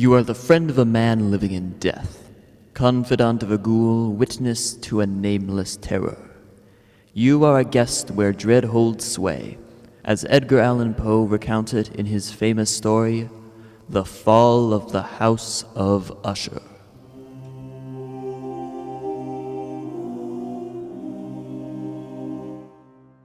You are the friend of a man living in death, confidant of a ghoul, witness to a nameless terror. You are a guest where dread holds sway, as Edgar Allan Poe recounted in his famous story, The Fall of the House of Usher.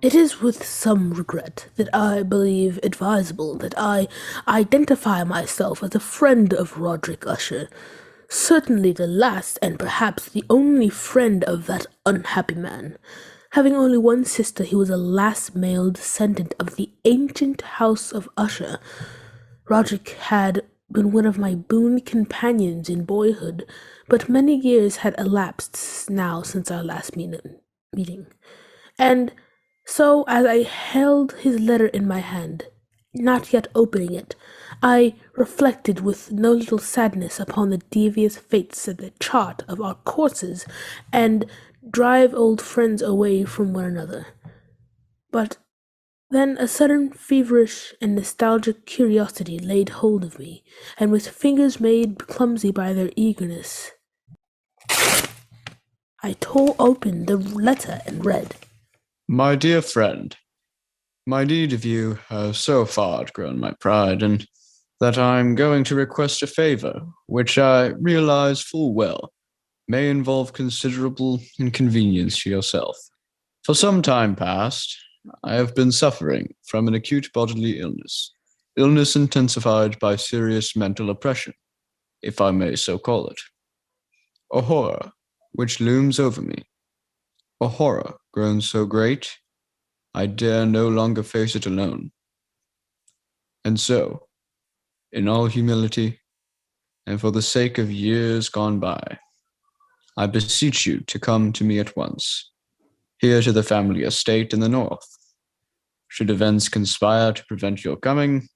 It is with some regret that I believe advisable that I identify myself as a friend of Roderick Usher, certainly the last and perhaps the only friend of that unhappy man. Having only one sister, he was the last male descendant of the ancient house of Usher. Roderick had been one of my boon companions in boyhood, but many years had elapsed now since our last meeting. And so, as I held his letter in my hand, not yet opening it, I reflected with no little sadness upon the devious fates of the chart of our courses and drive old friends away from one another. But then a sudden feverish and nostalgic curiosity laid hold of me, and with fingers made clumsy by their eagerness, I tore open the letter and read, My dear friend, my deed of you has so far outgrown my pride, and that I am going to request a favor, which I realize full well may involve considerable inconvenience to yourself. For some time past, I have been suffering from an acute bodily illness intensified by serious mental oppression, if I may so call it. A horror which looms over me, a horror grown so great I dare no longer face it alone. And so, in all humility, and for the sake of years gone by, I beseech you to come to me at once, here to the family estate in the north. Should events conspire to prevent your coming,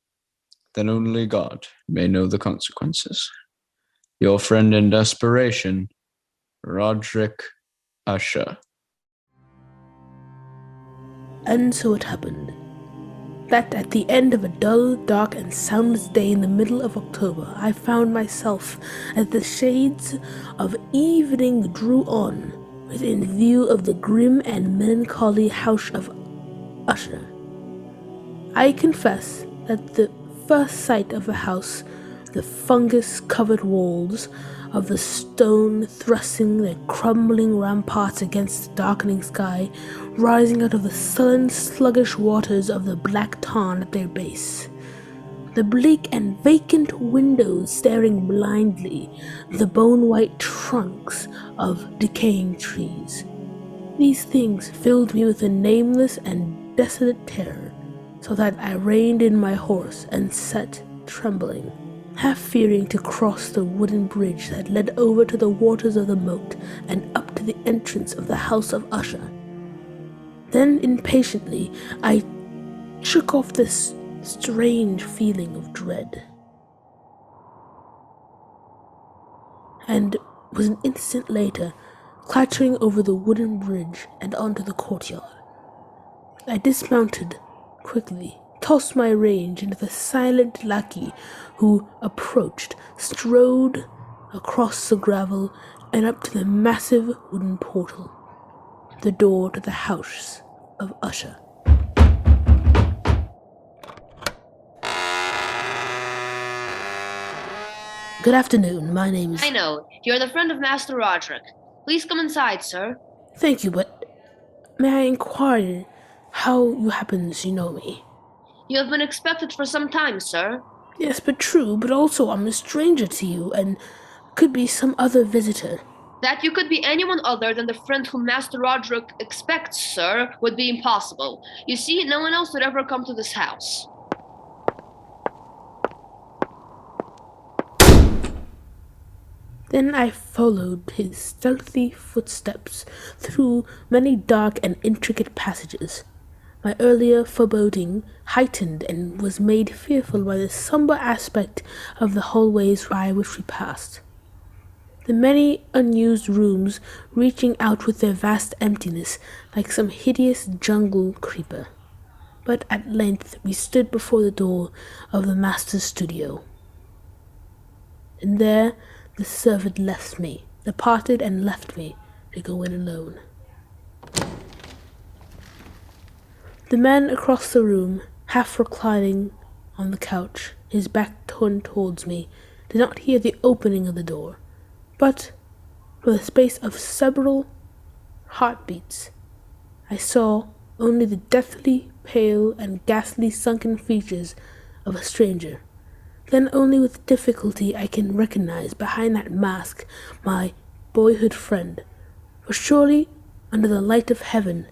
then only God may know the consequences. Your friend in desperation, Roderick Usher. And so it happened that at the end of a dull, dark, and soundless day in the middle of October, I found myself as the shades of evening drew on, within view of the grim and melancholy house of Usher. I confess that the first sight of the house, the fungus-covered walls, of the stone thrusting their crumbling ramparts against the darkening sky, rising out of the sullen, sluggish waters of the black tarn at their base. The bleak and vacant windows staring blindly, the bone-white trunks of decaying trees. These things filled me with a nameless and desolate terror, so that I reined in my horse and sat trembling, half fearing to cross the wooden bridge that led over to the waters of the moat and up to the entrance of the house of Usher. Then, impatiently, I shook off this strange feeling of dread, and was an instant later clattering over the wooden bridge and onto the courtyard. I dismounted quickly, tossed my reins into the silent lackey who approached, strode across the gravel and up to the massive wooden portal, the door to the house of Usher. Good afternoon, my name is... I know. You're the friend of Master Roderick. Please come inside, sir. Thank you, but may I inquire how you happen to know me? You have been expected for some time, sir. Yes, but true, but also I'm a stranger to you, and could be some other visitor. That you could be anyone other than the friend whom Master Roderick expects, sir, would be impossible. You see, no one else would ever come to this house. Then I followed his stealthy footsteps through many dark and intricate passages. My earlier foreboding heightened and was made fearful by the somber aspect of the hallways by which we passed. The many unused rooms reaching out with their vast emptiness like some hideous jungle creeper. But at length we stood before the door of the master's studio. and there the servant departed and left me to go in alone. The man across the room, half reclining on the couch, his back turned towards me, did not hear the opening of the door, but for the space of several heartbeats, I saw only the deathly pale and ghastly sunken features of a stranger. Then only with difficulty I can recognize behind that mask my boyhood friend, for surely under the light of heaven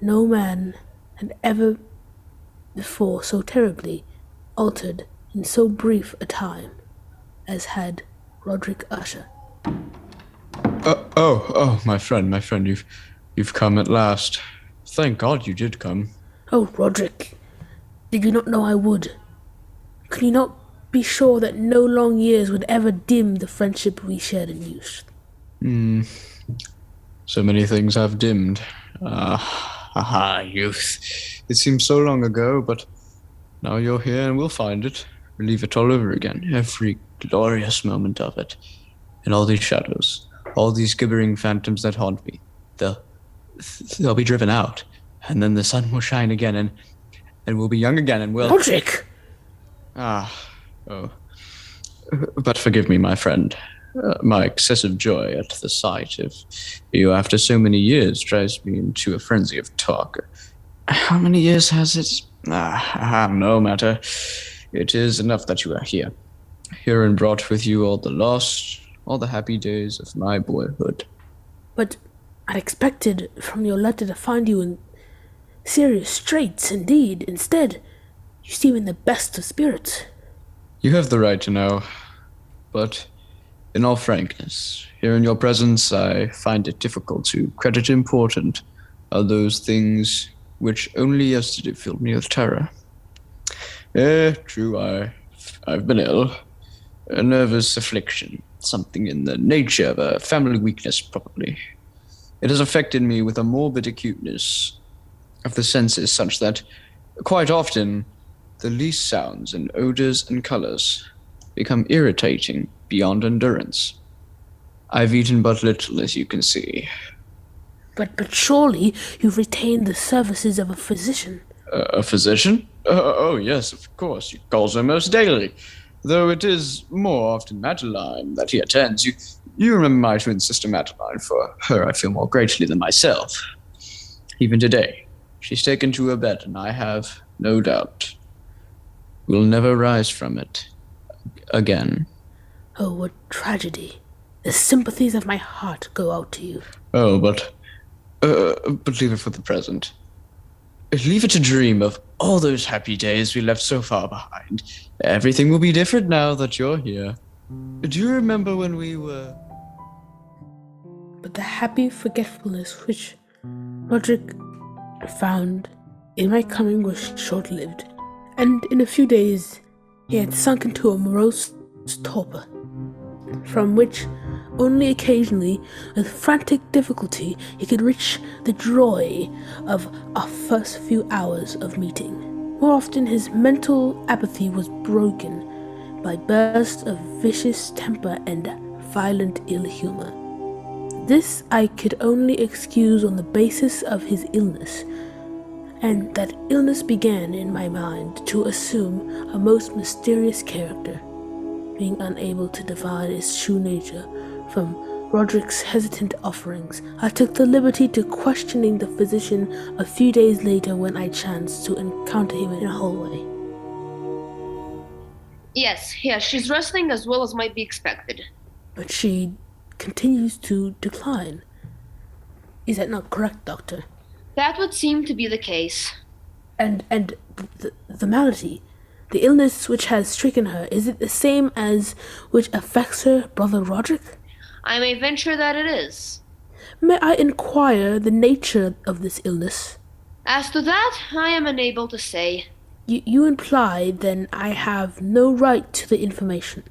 no man had ever before so terribly altered in so brief a time as had Roderick Usher. My friend, you've come at last. Thank God you did come. Oh, Roderick, did you not know I would? Could you not be sure that no long years would ever dim the friendship we shared in youth? So many things have dimmed. Youth. It seems so long ago, but now you're here and we'll find it. Relive it all over again. Every glorious moment of it. And all these shadows. All these gibbering phantoms that haunt me. They'll be driven out. And then the sun will shine again and we'll be young again and we'll... Roderick! But forgive me, my friend. My excessive joy at the sight of you after so many years drives me into a frenzy of talk. How many years has it? No matter. It is enough that you are here. Here and brought with you all the lost, all the happy days of my boyhood. But I expected from your letter to find you in serious straits indeed. Instead, you seem in the best of spirits. You have the right to know, but in all frankness, here in your presence, I find it difficult to credit important are those things which only yesterday filled me with terror. True, I've been ill. A nervous affliction, something in the nature of a family weakness, probably. It has affected me with a morbid acuteness of the senses such that, quite often, the least sounds and odors and colors become irritating beyond endurance. I've eaten but little, as you can see. But surely you've retained the services of a physician. A physician? Oh, yes, of course. He calls almost daily. Though it is more often Madeline that he attends. You remember my twin sister Madeline. For her I feel more gratefully than myself. Even today, she's taken to her bed, and I have no doubt will never rise from it again. Oh, what tragedy. The sympathies of my heart go out to you. Oh, but leave it for the present. Leave it to dream of all those happy days we left so far behind. Everything will be different now that you're here. Do you remember when we were... But the happy forgetfulness which Roderick found in my coming was short-lived, and in a few days he had sunk into a morose torpor, from which only occasionally, with frantic difficulty, he could reach the joy of our first few hours of meeting. More often his mental apathy was broken by bursts of vicious temper and violent ill humor. This I could only excuse on the basis of his illness, and that illness began in my mind to assume a most mysterious character. Being unable to divine its true nature from Roderick's hesitant offerings, I took the liberty to questioning the physician a few days later when I chanced to encounter him in a hallway. Yes, she's resting as well as might be expected. But she continues to decline. Is that not correct, Doctor? That would seem to be the case. And the malady, the illness which has stricken her, is it the same as which affects her brother Roderick? I may venture that it is. May I inquire the nature of this illness? As to that, I am unable to say. You imply, then, I have no right to the information.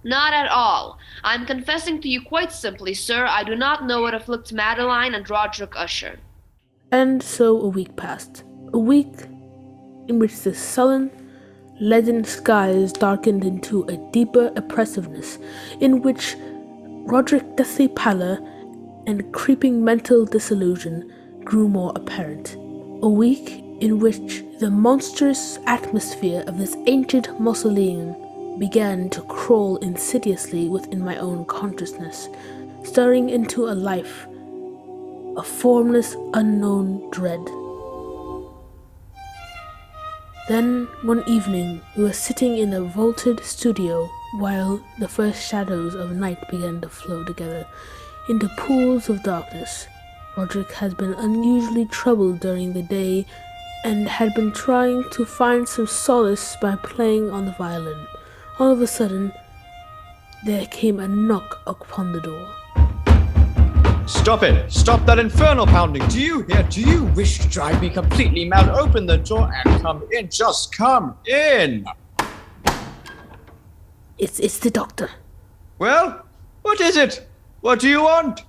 Not at all. I'm confessing to you quite simply, sir, I do not know what afflicts Madeline and Roderick Usher. And so a week passed. A week in which the sullen, leaden skies darkened into a deeper oppressiveness, in which Roderick's deathly pallor and creeping mental disillusion grew more apparent. A week in which the monstrous atmosphere of this ancient mausoleum began to crawl insidiously within my own consciousness, stirring into a life of formless, unknown dread. Then, one evening, we were sitting in a vaulted studio while the first shadows of night began to flow together into pools of darkness. Roderick had been unusually troubled during the day and had been trying to find some solace by playing on the violin. All of a sudden, there came a knock upon the door. Stop it! Stop that infernal pounding! Do you hear? Do you wish to drive me completely mad? Open the door and come in. Just come in! It's the doctor. Well, what is it? What do you want?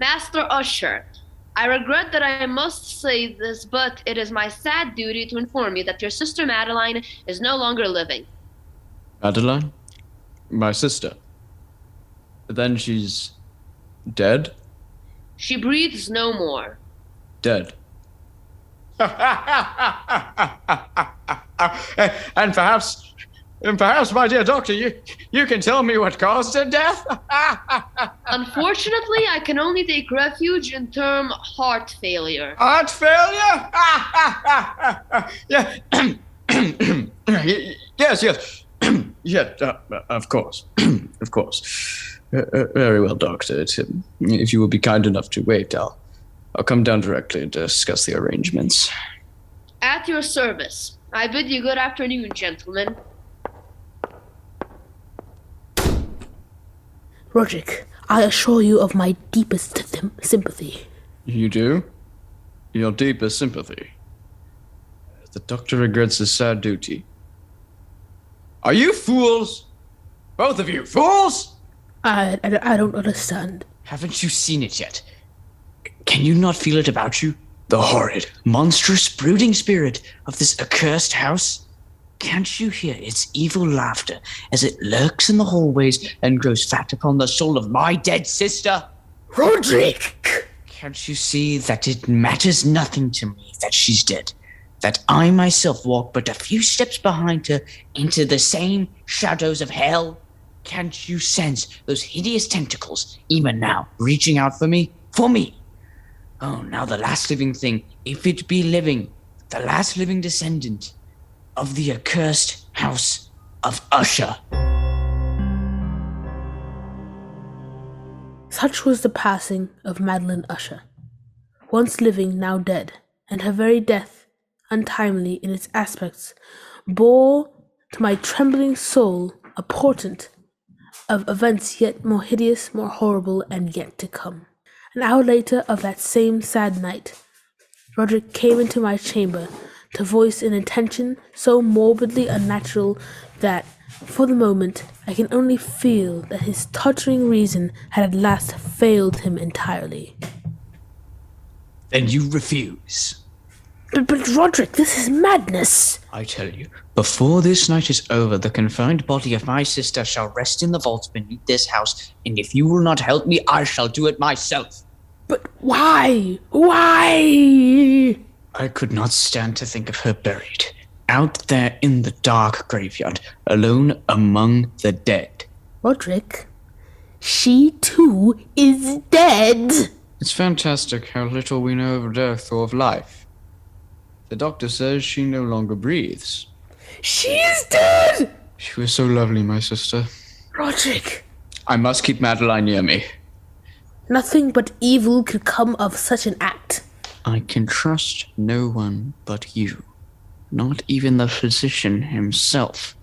Master Usher, I regret that I must say this, but it is my sad duty to inform you that your sister Madeline is no longer living. Madeline? My sister? Then she's dead? She breathes no more. Dead. And perhaps, my dear doctor, you can tell me what caused her death? Unfortunately, I can only take refuge in term heart failure. Heart failure? Yeah. Yes. Yeah, of course. Of course. Very well, doctor. If you will be kind enough to wait, I'll come down directly and discuss the arrangements. At your service. I bid you good afternoon, gentlemen. Roderick, I assure you of my deepest sympathy. You do? Your deepest sympathy. The doctor regrets his sad duty. Are you fools? Both of you fools? I don't understand. Haven't you seen it yet? Can you not feel it about you? The horrid, monstrous, brooding spirit of this accursed house? Can't you hear its evil laughter as it lurks in the hallways and grows fat upon the soul of my dead sister? Roderick! Can't you see that it matters nothing to me that she's dead? That I myself walk but a few steps behind her into the same shadows of hell? Can't you sense those hideous tentacles, even now, reaching out for me? For me! Oh, now the last living thing, if it be living, the last living descendant of the accursed house of Usher. Such was the passing of Madeline Usher, once living, now dead, and her very death, untimely in its aspects, bore to my trembling soul a portent of events yet more hideous, more horrible, and yet to come. An hour later of that same sad night, Roderick came into my chamber to voice an intention so morbidly unnatural that, for the moment, I can only feel that his tottering reason had at last failed him entirely. Then you refuse. But Roderick, this is madness! I tell you, before this night is over, the confined body of my sister shall rest in the vaults beneath this house, and if you will not help me, I shall do it myself. But why? Why? I could not stand to think of her buried, out there in the dark graveyard, alone among the dead. Roderick, she too is dead! It's fantastic how little we know of death or of life. The doctor says she no longer breathes. She is dead! She was so lovely, my sister. Roderick! I must keep Madeline near me. Nothing but evil could come of such an act. I can trust no one but you, not even the physician himself.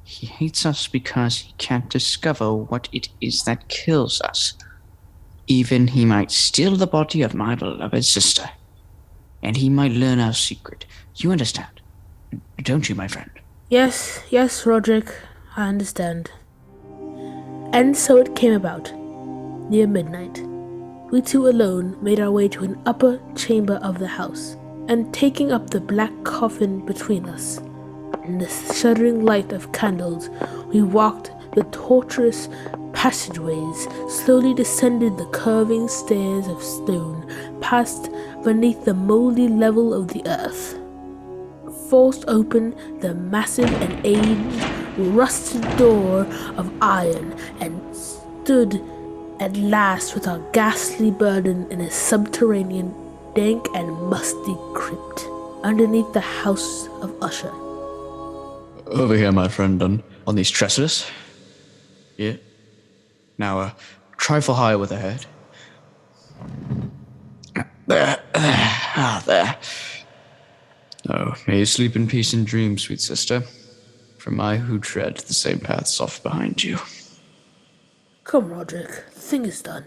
He hates us because he can't discover what it is that kills us. Even he might steal the body of my beloved sister, and he might learn our secret. You understand, don't you, my friend? Yes, Roderick, I understand. And so it came about. Near midnight, we two alone made our way to an upper chamber of the house, and taking up the black coffin between us, In the shuddering light of candles, we walked the tortuous passageways, slowly descended the curving stairs of stone, passed beneath the moldy level of the earth, forced open the massive and aged, rusted door of iron, and stood at last with our ghastly burden in a subterranean, dank and musty crypt underneath the house of Usher. Over here, my friend, on these trestles. Yeah. Now, a trifle higher with the head. There. There. Oh, may you sleep in peace and dreams, sweet sister. For I who tread the same path soft behind you. Come, Roderick, the thing is done.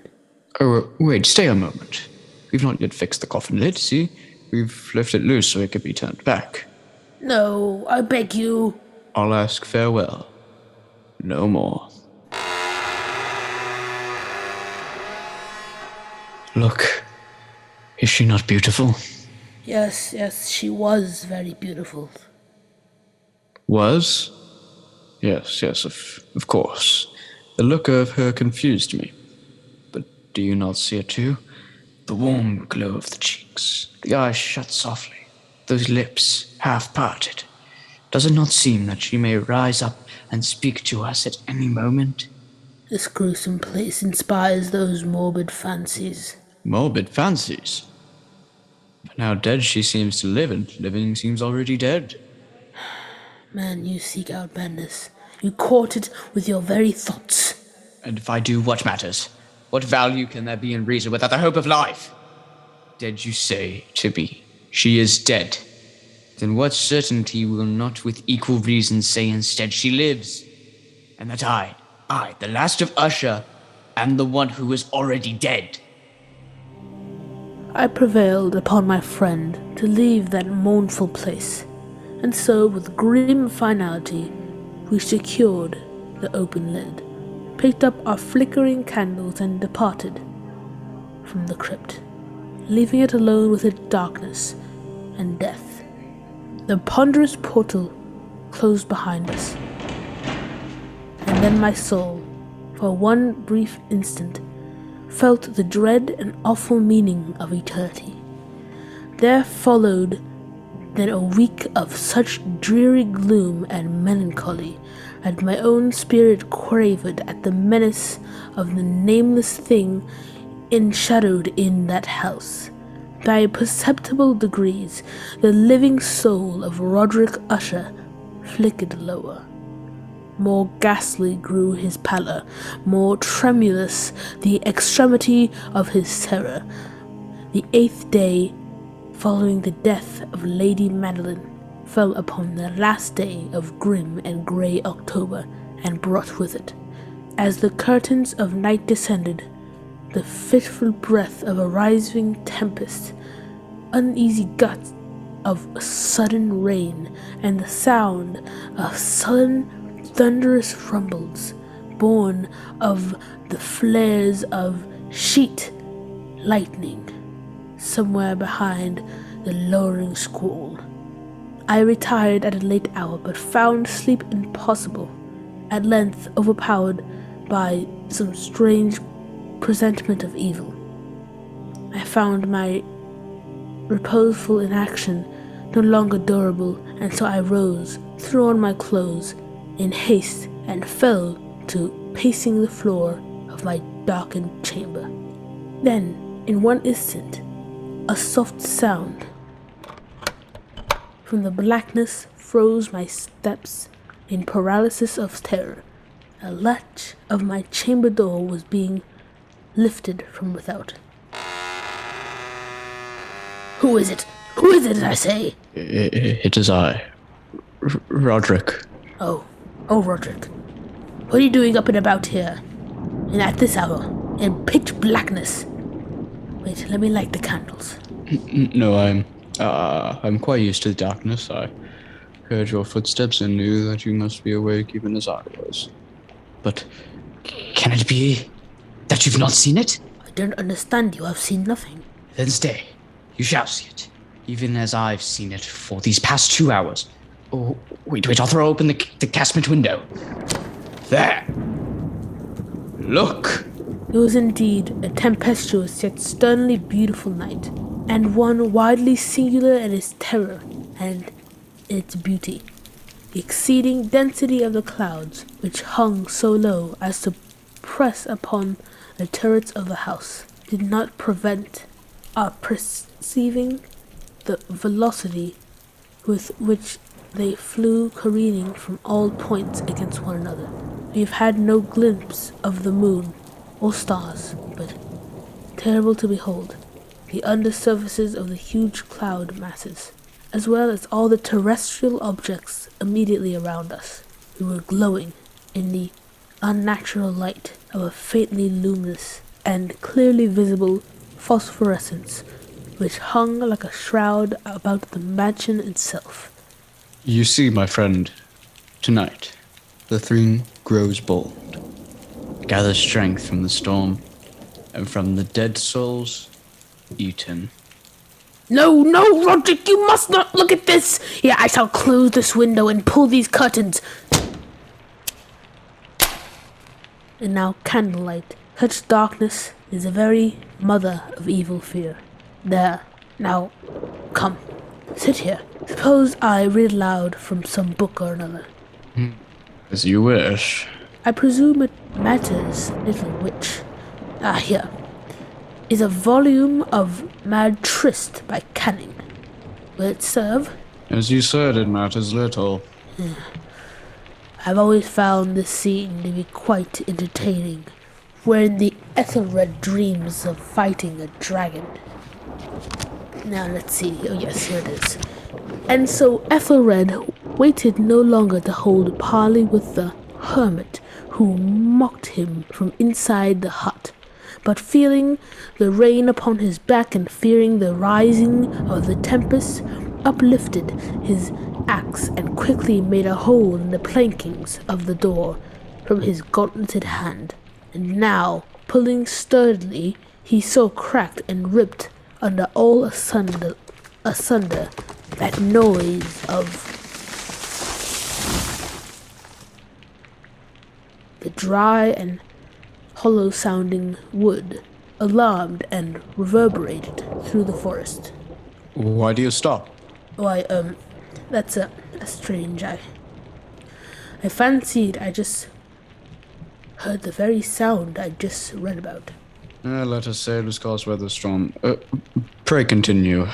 Oh, wait, stay a moment. We've not yet fixed the coffin lid, see? We've left it loose so it could be turned back. No, I beg you. I'll ask farewell. No more. Look, is she not beautiful? Yes, she was very beautiful. Was? Yes, of course. The look of her confused me. But do you not see it too? The warm glow of the cheeks, the eyes shut softly, those lips half parted. Does it not seem that she may rise up and speak to us at any moment? This gruesome place inspires those morbid fancies. Morbid fancies? But now dead she seems to live, and living seems already dead. Man, you seek out madness. You court it with your very thoughts. And if I do, what matters? What value can there be in reason without the hope of life? Dead, you say, to me. She is dead. Then what certainty will not with equal reason say instead she lives? And that I, the last of Usher, am the one who is already dead. I prevailed upon my friend to leave that mournful place, and so with grim finality we secured the open lid, picked up our flickering candles and departed from the crypt, leaving it alone with its darkness and death. The ponderous portal closed behind us, and then my soul, for one brief instant, felt the dread and awful meaning of eternity. There followed then a week of such dreary gloom and melancholy that my own spirit quavered at the menace of the nameless thing enshadowed in that house. By perceptible degrees, the living soul of Roderick Usher flickered lower. More ghastly grew his pallor, more tremulous the extremity of his terror. The 8th day following the death of Lady Madeline fell upon the last day of grim and grey October, and brought with it, as the curtains of night descended, the fitful breath of a rising tempest, uneasy gusts of sudden rain, and the sound of sullen thunderous rumbles, born of the flares of sheet lightning somewhere behind the lowering squall. I retired at a late hour, but found sleep impossible, at length overpowered by some strange presentiment of evil. I found my reposeful inaction no longer durable, and so I rose, threw on my clothes in haste, and fell to pacing the floor of my darkened chamber. Then, in one instant, a soft sound from the blackness froze my steps in paralysis of terror. A latch of my chamber door was being lifted from without. Who is it? Who is it, I say? It is I, Roderick. Oh, Roderick. What are you doing up and about here? And at this hour, in pitch blackness? Wait, let me light the candles. No, I'm quite used to the darkness. I heard your footsteps and knew that you must be awake even as I was. But can it be that you've not seen it? I don't understand you. I've seen nothing. Then stay. You shall see it, even as I've seen it for these past 2 hours. Oh, wait, I'll throw open the casement window. There. Look. It was indeed a tempestuous yet sternly beautiful night, and one widely singular in its terror and its beauty. The exceeding density of the clouds, which hung so low as to press upon the turrets of the house, did not prevent our perceiving the velocity with which they flew careening from all points against one another. We have had no glimpse of the moon or stars, but, terrible to behold, the undersurfaces of the huge cloud masses, as well as all the terrestrial objects immediately around us. We were glowing in the unnatural light of a faintly luminous and clearly visible phosphorescence, which hung like a shroud about the mansion itself. You see, my friend, tonight, the thing grows bold. Gather strength from the storm, and from the dead souls eaten. No, Roderick, you must not look at this! Yeah, I shall close this window and pull these curtains. And now candlelight. Such darkness is the very mother of evil fear. There, now, come, sit here. Suppose I read aloud from some book or another. As you wish. I presume it matters little which. Here is a volume of Mad Trist by Canning. Will it serve? As you said, it matters little. I've always found this scene to be quite entertaining, wherein the Ethelred dreams of fighting a dragon. Now let's see. Oh yes, here it is. And so Ethelred waited no longer to hold parley with the hermit who mocked him from inside the hut, but feeling the rain upon his back and fearing the rising of the tempest, uplifted his axe and quickly made a hole in the plankings of the door from his gauntleted hand. And now, pulling sturdily, he so cracked and ripped under all asunder that noise of the dry and hollow-sounding wood, alarmed and reverberated through the forest. Why do you stop? Why, that's strange. I fancied I just heard the very sound I just read about. Let us say it was caused by the storm. Pray continue.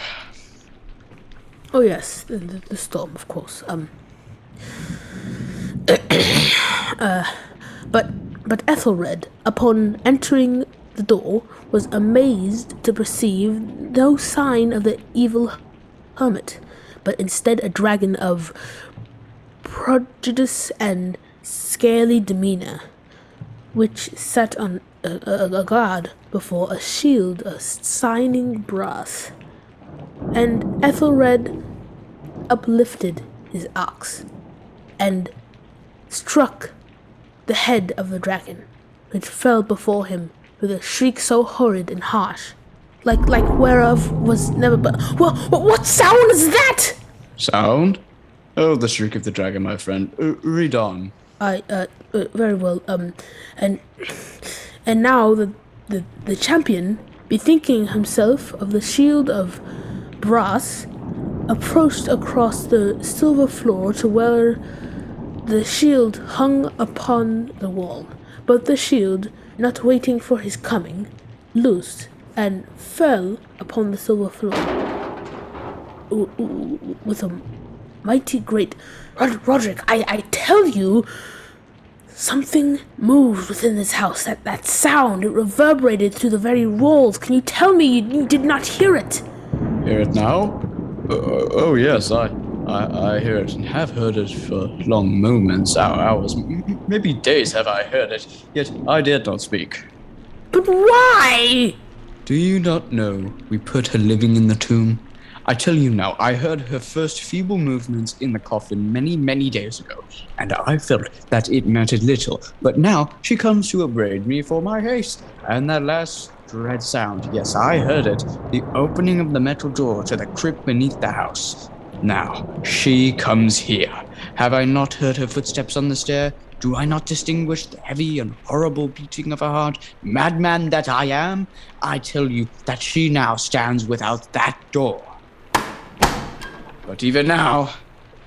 Oh yes, the storm, of course. But Ethelred, upon entering the door, was amazed to perceive no sign of the evil hermit, but instead a dragon of prodigious and scaly demeanor, which sat on a guard before a shield of shining brass. And Ethelred uplifted his axe and struck the head of the dragon, which fell before him with a shriek so horrid and harsh, like whereof was never but. What sound is that? Sound? Oh, the shriek of the dragon, my friend. Read on. Very well. And now the champion, bethinking himself of the shield of brass, approached across the silver floor to where the shield hung upon the wall, but the shield, not waiting for his coming, loosed and fell upon the silver floor with a mighty great... Roderick, I tell you, something moved within this house. That sound, it reverberated through the very walls. Can you tell me you did not hear it? Hear it now? Oh yes, I hear it and have heard it for long moments, hours, maybe days have I heard it, yet I dared not speak. But why? Do you not know we put her living in the tomb? I tell you now, I heard her first feeble movements in the coffin many days ago, and I felt that it mattered little, but now she comes to upbraid me for my haste, and that last dread sound, yes, I heard it, the opening of the metal door to the crypt beneath the house. Now, she comes here. Have I not heard her footsteps on the stair? Do I not distinguish the heavy and horrible beating of her heart? Madman that I am, I tell you that she now stands without that door. But even now,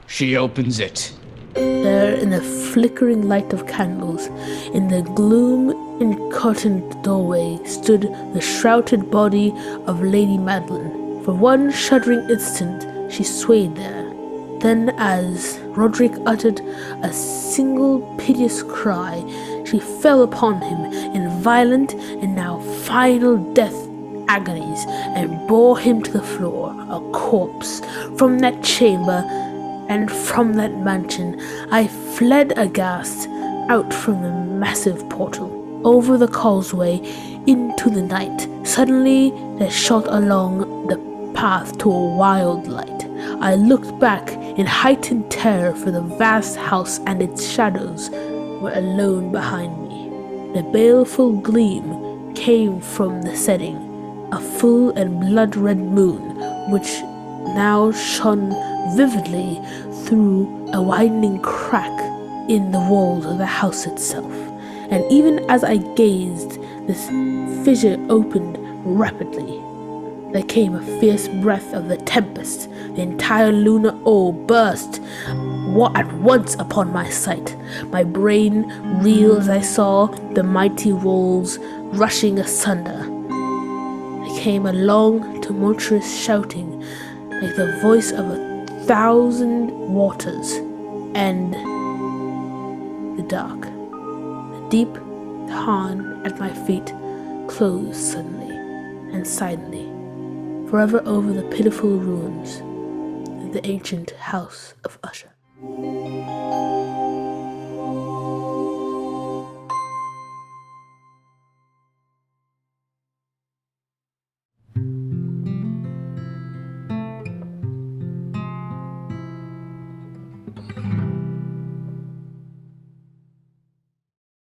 she opens it. There, in the flickering light of candles, in the gloom-encurtained doorway, stood the shrouded body of Lady Madeline. For one shuddering instant, she swayed there. Then, as Roderick uttered a single piteous cry, she fell upon him in violent and now final death agonies and bore him to the floor, a corpse. From that chamber and from that mansion I fled aghast, out from the massive portal, over the causeway, into the night. Suddenly there shot along the path to a wild light. I looked back in heightened terror, for the vast house and its shadows were alone behind me. The baleful gleam came from the setting, a full and blood-red moon, which now shone vividly through a widening crack in the walls of the house itself. And even as I gazed, this fissure opened rapidly. There came a fierce breath of the tempest. The entire lunar orb burst at once upon my sight. My brain reeled as I saw the mighty walls rushing asunder. There came a long, tumultuous shouting, like the voice of 1,000 waters, and the dark, the deep tarn at my feet closed suddenly and silently, forever over the pitiful ruins of the ancient house of Usher.